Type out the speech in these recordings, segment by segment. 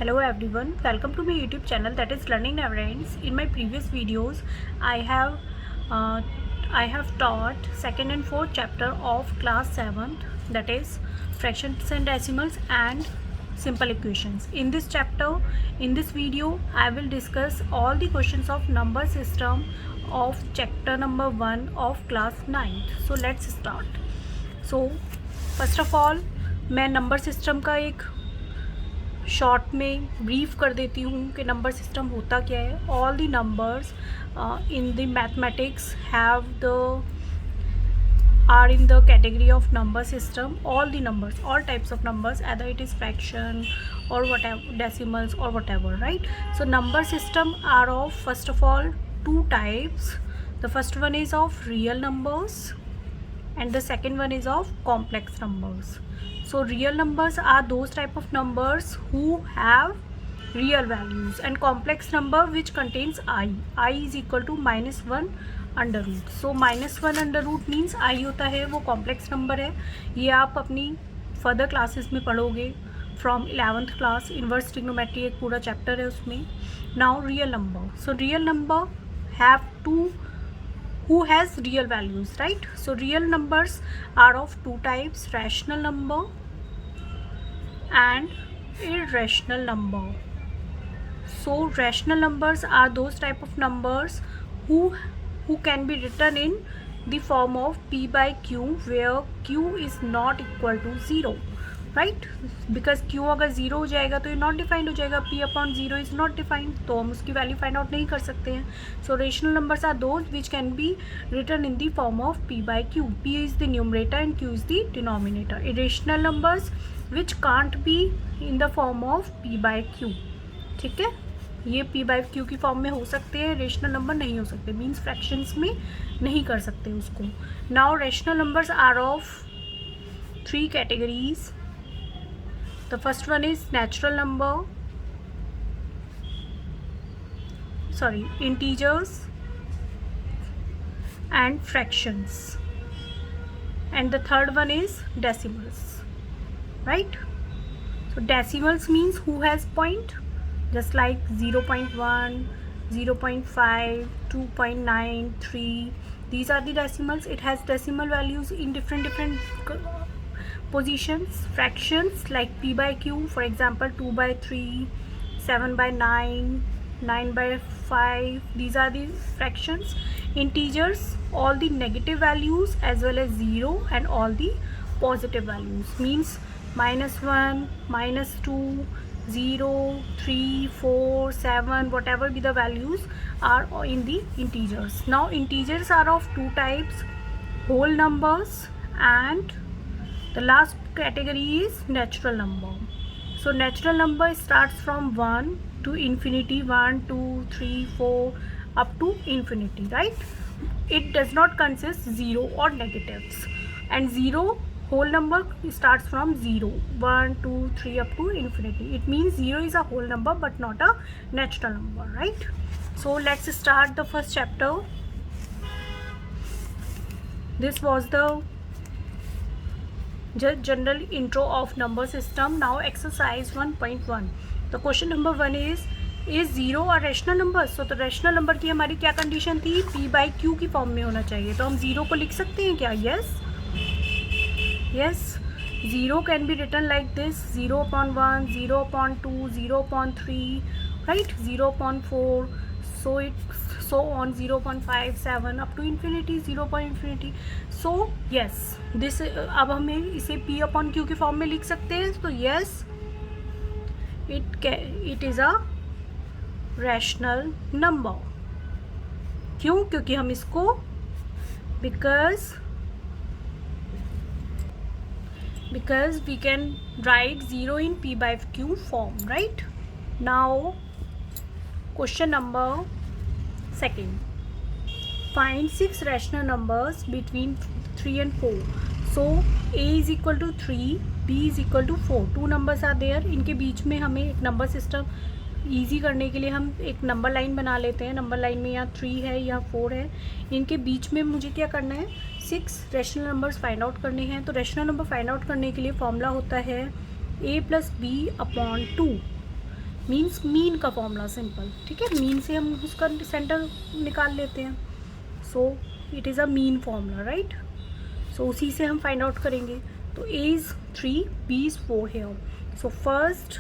Hello everyone, welcome to my YouTube channel that is Learning Never Ends. In my previous videos, uh, I have taught second and fourth chapter of class 7, that is fractions and decimals and simple equations. In this chapter, in this video, I will discuss all the questions of number system of chapter number 1 of class 9. So let's start. So first of all, मैं number system का एक short में brief कर देती हूँ कि number system होता क्या है. All the numbers in the mathematics have the are in the category of number system. All the numbers, all types of numbers, either it is fraction or whatever, decimals or whatever, right? So number system are of, first of all, two types. The first one is of real numbers and the second one is of complex numbers. So real numbers are those type of numbers who have real values, and complex number which contains I is equal to -1 under root. So -1 under root means i होता है, वो complex number है. ये आप अपनी further classes में पढ़ोगे from 11th class. Inverse trigonometry एक पूरा चैप्टर है उसमें. Now real number. So real number have to who has real values, right? So real numbers are of two types, rational number and irrational number. So rational numbers are those type of numbers who can be written in the form of p by q, where q is not equal to 0, right? Because q अगर 0 हो जाएगा तो ये not defined हो जाएगा. p upon 0 is not defined, तो हम उसकी वैल्यू फाइंड आउट नहीं कर सकते हैं. So rational numbers are those which can be written in the form of p by q. p is the numerator and q is the denominator. Irrational numbers which can't be in the form of p by q. ठीक है, ये p by q की form में हो सकते हैं, rational number नहीं हो सकते, मीन्स फ्रैक्शंस में नहीं कर सकते उसको. Now rational numbers are of 3 categories. The first one is natural number, integers and fractions, and the third one is decimals, right? So decimals means who has point, just like 0.1, 0.5, 2.93. These are the decimals. It has decimal values in different positions. Fractions like p by q, for example 2 by 3, 7 by 9, 9 by 5. These are the fractions. Integers, all the negative values as well as 0, and all the positive values, means -1, -2, 0, 3, 4, 7, whatever be the values are in the integers. Now integers are of two types, whole numbers, and the last category is natural number. So natural number starts from 1 to infinity, 1, 2, 3, 4 up to infinity, right? It does not consist 0 or negatives, and 0 whole number starts from 0, 1, 2, 3 up to infinity. It means 0 is a whole number but not a natural number, right? So let's start the first chapter. This was the just general intro of number system. Now exercise 1.1. The question number 1 is 0 a rational number? So तो rational number की हमारी क्या condition थी, p by q की form में होना चाहिए. तो हम 0 को लिख सकते हैं क्या? yes. 0 can be written like this, 0/1, 0/2, 0/3, right? 0/4, so on, 0.5, 7 up to infinity, 0.infinity. So yes, this अब हमें इसे p upon q की फॉर्म में लिख सकते हैं. तो yes, it is a rational number. क्यों? क्योंकि हम इसको because we can write 0 in p by q form, right? Now question number 2. Find 6 rational numbers between 3 and 4. So a is equal to 3, b is equal to 4. 2 numbers are there. इनके बीच में हमें एक number system easy करने के लिए हम एक number line बना लेते हैं. नंबर लाइन में यहाँ 3 है, यहाँ 4 है. इनके बीच में मुझे क्या करना है, 6 रेशनल नंबर्स फाइंड आउट करने हैं. तो रेशनल नंबर फाइंड आउट करने के लिए फॉर्मूला होता है a + b/2. मीन्स मीन का फॉर्मूला सिंपल, ठीक है, मीन से हम उसका सेंटर निकाल लेते हैं. So it is a mean formula, right. So उसी से हम फाइंड आउट करेंगे. तो A is 3, B is 4 here. So first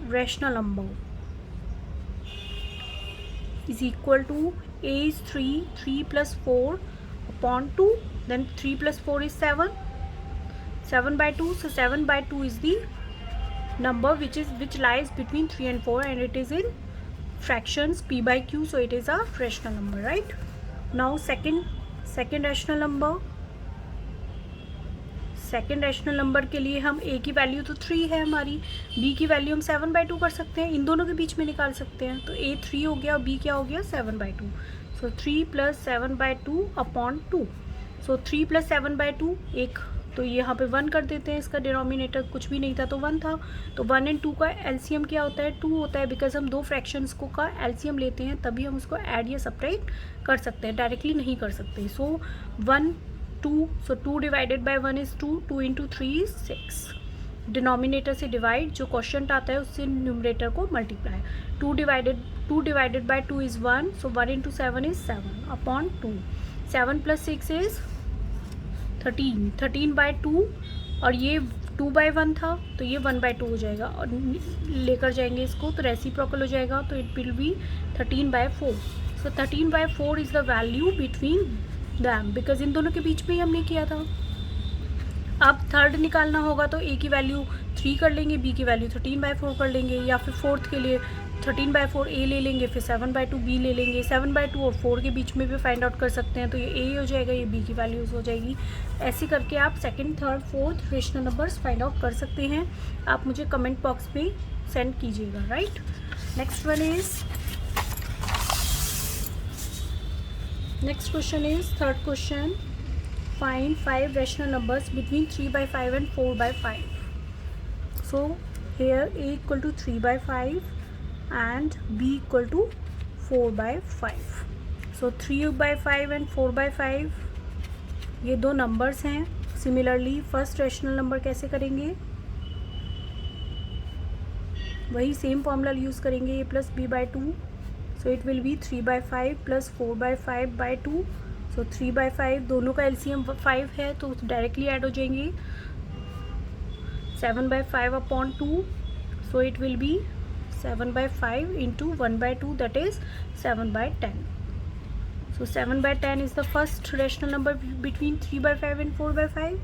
rational number is equal to A is 3 plus 4 upon 2, then 3 plus 4 is 7 by 2. So 7 by 2 is the number which lies between 3 and 4, and it is in fractions p by q, so it is a rational number, right. Now second rational number. Second rational number के लिए हम a की value तो 3 है हमारी, b की value हम 7 by 2 कर सकते हैं, इन दोनों के बीच में निकाल सकते हैं. तो a 3 हो गया और b क्या हो गया 7 by 2. So 3 plus 7 by 2 upon 2. So 3 plus 7 by 2 एक, तो यहाँ पे 1 कर देते हैं, इसका डिनोमिनेटर कुछ भी नहीं था तो 1 था. तो 1 and 2 का एलसीएम क्या होता है 2 होता है, बिकॉज हम दो फ्रैक्शंस को का एलसीएम लेते हैं तभी हम उसको ऐड या सब्ट्रैक्ट कर सकते हैं, डायरेक्टली नहीं कर सकते. सो 1 2, so 2 divided by 1 is 2, 2 into 3 is 6. Denominator से डिवाइड, जो क्वेश्चन आता है उससे न्यूमरेटर को multiply. 2 divided by 2 is 1, so 1 into 7 is 7 upon 2. 7 plus 6 is 13. 13 by 2, और ये 2 by 1 था तो ये 1 by 2 हो जाएगा, और लेकर जाएंगे इसको तो रेसिप्रोकल हो जाएगा, तो it will B 13 by 4. So 13 by 4 is the value between them, because in दोनों के बीच में ही हमने किया था. अब थर्ड निकालना होगा तो a की वैल्यू 3 कर लेंगे, b की वैल्यू 13 by 4 कर लेंगे, या फिर फोर्थ के लिए 13 by 4 a ले लेंगे, फिर 7 by 2 b ले लेंगे. 7 by 2 और 4 के बीच में भी फाइंड आउट कर सकते हैं, तो ये a हो जाएगा, ये b की वैल्यूज़ हो जाएगी. ऐसे करके आप second, third, fourth rational numbers find out कर सकते हैं. आप मुझे कमेंट बॉक्स में सेंड कीजिएगा, right. Next one is, next question is third question. Find 5 rational numbers between 3 by 5 and 4 by 5. So here a equal to 3 by 5 and b equal to 4 by 5. So 3 by 5 and 4 by 5 ये दो numbers हैं. Similarly first rational number कैसे करेंगे, वही same formula use करेंगे, a plus b by 2. So it will be 3 by 5 plus 4 by 5 by 2. So 3 by 5 दोनों का LCM 5 है तो डायरेक्टली ऐड हो जाएंगे. 7 by 5 upon 2. So it will be 7 by 5 into 1 by 2, that is 7 by 10. So 7 by 10 is the first rational number between 3 by 5 and 4 by 5.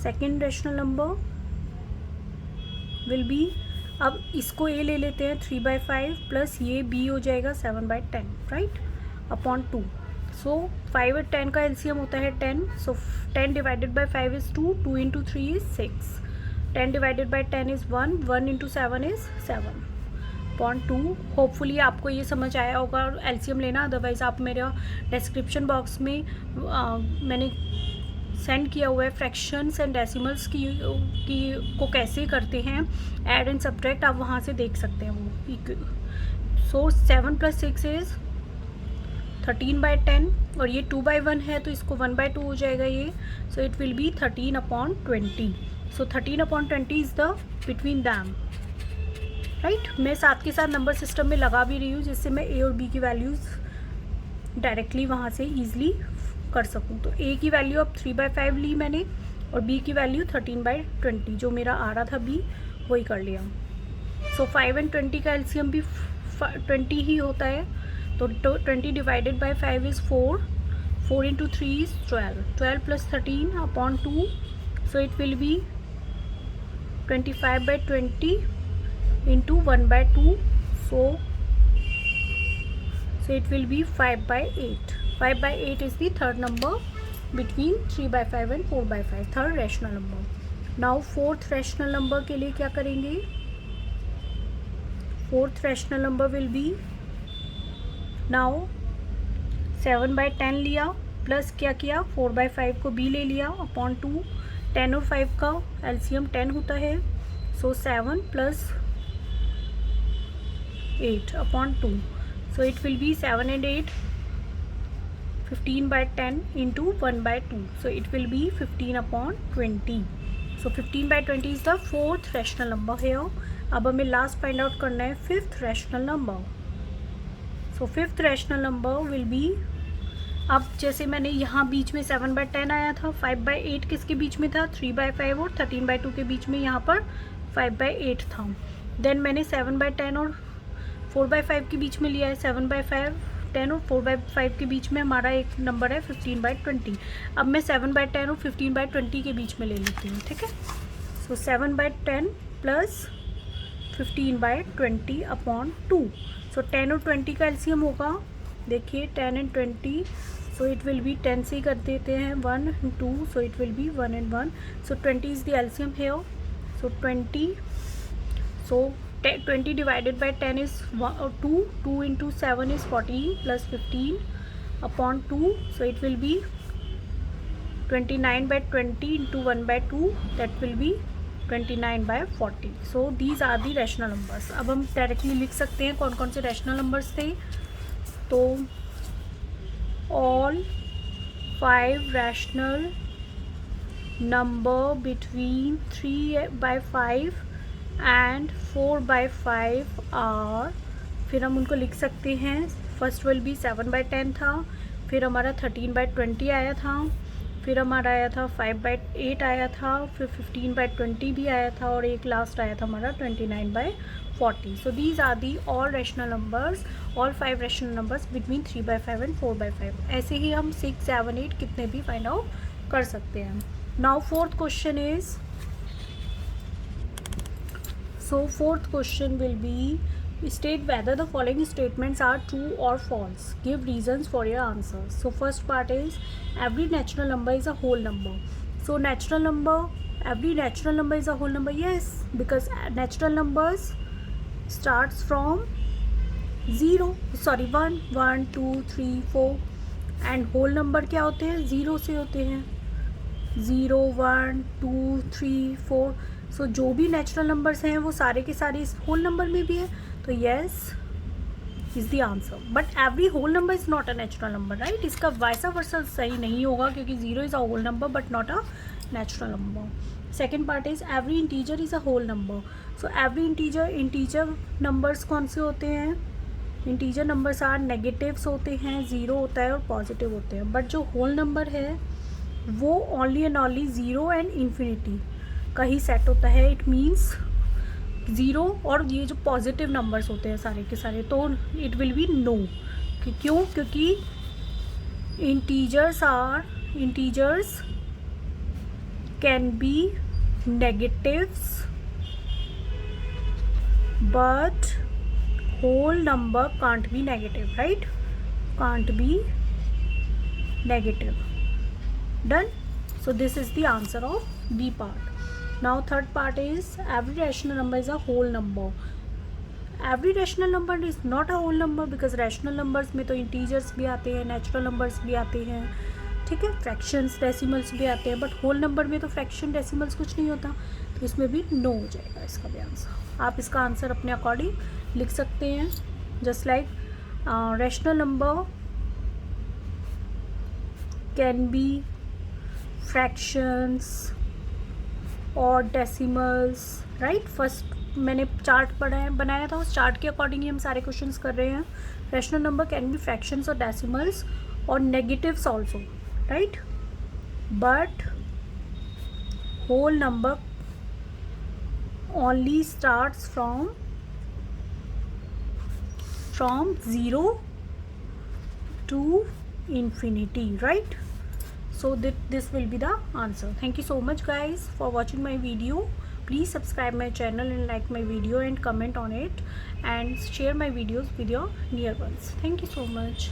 Second rational number will be, अब इसको a ले लेते हैं 3 by 5 plus ये b हो जाएगा 7 by 10, right, upon 2. सो 5 और 10 का एलसीएम होता है 10. सो 10 divided by 5 is 2, 2 into 3 is 6. 10 divided by 10 is 1, 1 into 7 is 7 upon 2. Hopefully आपको ये समझ आया होगा और एलसीएम लेना, अदरवाइज़ आप मेरा डिस्क्रिप्शन बॉक्स में मैंने सेंड किया हुआ है फ्रैक्शंस एंड डेसिमल्स की को कैसे करते हैं ऐड एंड सब्ट्रैक्ट, आप वहाँ से देख सकते हैं वो. सो 7 plus 6 इज़ 13 by 10, और ये 2 by 1 है तो इसको 1 by 2 हो जाएगा ये. सो it will B 13 upon 20. So 13 upon 20 is the between them, right. मैं साथ के साथ नंबर सिस्टम में लगा भी रही हूँ जिससे मैं a और b की वैल्यूज़ डायरेक्टली वहाँ से ईजिली कर सकूँ. तो a की वैल्यू अब 3 by 5 ली मैंने, और b की वैल्यू 13 by 20, जो मेरा आ रहा था b वही कर लिया. सो 5 and 20 का एलसीएम भी 20 ही होता है, तो 20 divided by 5 is 4, 4 into 3 is 12, 12 plus 13 upon 2. So it will B 25 by 20 into 1 by 2. So it will be 5 by 8. 5 by 8 is the third number between 3 by 5 and 4 by 5, third rational number. Now fourth rational number के लिए क्या करेंगे, fourth rational number will be, now 7 by 10 लिया plus क्या किया 4 by 5 को b ले लिया अपॉन 2. 10 और 5 का एलसीएम 10 होता है, सो 7 plus 8 upon 2. So it will be 7 and 8, 15 by 10 into 1 by 2. So it will be 15 upon 20. So 15 by 20 is the fourth rational number here. अब हमें लास्ट फाइंड आउट करना है fifth rational number. So fifth rational number will be, अब जैसे मैंने यहाँ बीच में 7/10 आया था, 5/8 किसके बीच में था, 3/5 और 13/2 के बीच में, यहाँ पर 5/8 था. देन मैंने 7/10 और 4/5 के बीच में लिया है, 7/5 10 और 4/5 के बीच में हमारा एक नंबर है 15/20. अब मैं 7/10 और 15/20 के बीच में ले लेती हूँ, ठीक है. सो 7/10 प्लस 15/20 अपॉन 2. सो 10 और 20 का एलसीएम होगा, देखिए 10 and 20. So it will be 10 से ही कर देते हैं, 1 and 2, so it will be 1 and 1. So 20 is the LCM here. So 20, so 20 divided by 10 is 2. 2 into 7 is 14 plus 15 upon 2. So it will be 29/20 into 1/2. That will be 29/40. So these are the rational numbers. अब हम directly लिख सकते हैं कौन कौन से rational numbers थे. तो all 5 rational number between 3/5 and 4/5 are, फिर हम उनको लिख सकते हैं. फर्स्ट विल बी 7/10 था, फिर हमारा 13/20 आया था, फिर हमारा आया था 5/8 आया था, फिर 15/20 भी आया था, और एक लास्ट आया था हमारा 29/40. So these are the all rational numbers, all 5 rational numbers between 3/5 and 4/5. ऐसे ही हम 6, 7, 8 कितने भी फाइंड आउट कर सकते हैं. Now fourth question is, so fourth question will be state whether the following statements are true or false. Give reasons for your answers. So first part is every natural number is a whole number. So natural number, every natural number is a whole number. Yes, because natural numbers starts from 0, sorry 1, 1, 2, 3, 4 and whole number क्या होते हैं, 0 से होते हैं, 0, 1, 2, 3, 4. सो जो भी natural numbers हैं वो सारे के सारे इस होल नंबर में भी है, तो yes is the answer. But every whole number is not a natural number, right. इसका वाइसा वर्सा सही नहीं होगा, क्योंकि 0 is a whole number but not a natural number. Second part is every integer is a whole number. So every integer numbers कौन से होते हैं, integer numbers are negatives होते हैं, 0 होता है और पॉजिटिव होते हैं. बट जो होल नंबर है वो only and only 0 and infinity का ही सेट होता है. इट मीन्स 0 और ये जो पॉजिटिव नंबर्स होते हैं सारे के सारे, तो इट विल बी नो. क्यों, क्योंकि integers can be negatives but whole number can't be negative, right, can't be negative. Done. So this is the answer of B part. Now third part is every rational number is a whole number. Every rational number is not a whole number because rational numbers में तो integers भी आते हैं, natural numbers भी आते हैं, ठीक है, fractions, decimals भी आते हैं, बट whole number में तो fraction, decimals कुछ नहीं होता, तो इसमें भी no हो जाएगा इसका भी आंसर. आप इसका आंसर अपने अकॉर्डिंग लिख सकते हैं. Just like rational number can be fractions और decimals, राइट. फर्स्ट मैंने चार्ट बनाया था, उस चार्ट के अकॉर्डिंग ही हम सारे क्वेश्चंस कर रहे हैं. Rational number can be fractions और डेसिमल्स और negatives also, right. But whole number only starts from 0 to infinity, right. So this will be the answer. Thank you so much guys for watching my video. Please subscribe my channel and like my video and comment on it and share my videos with your near ones. Thank you so much.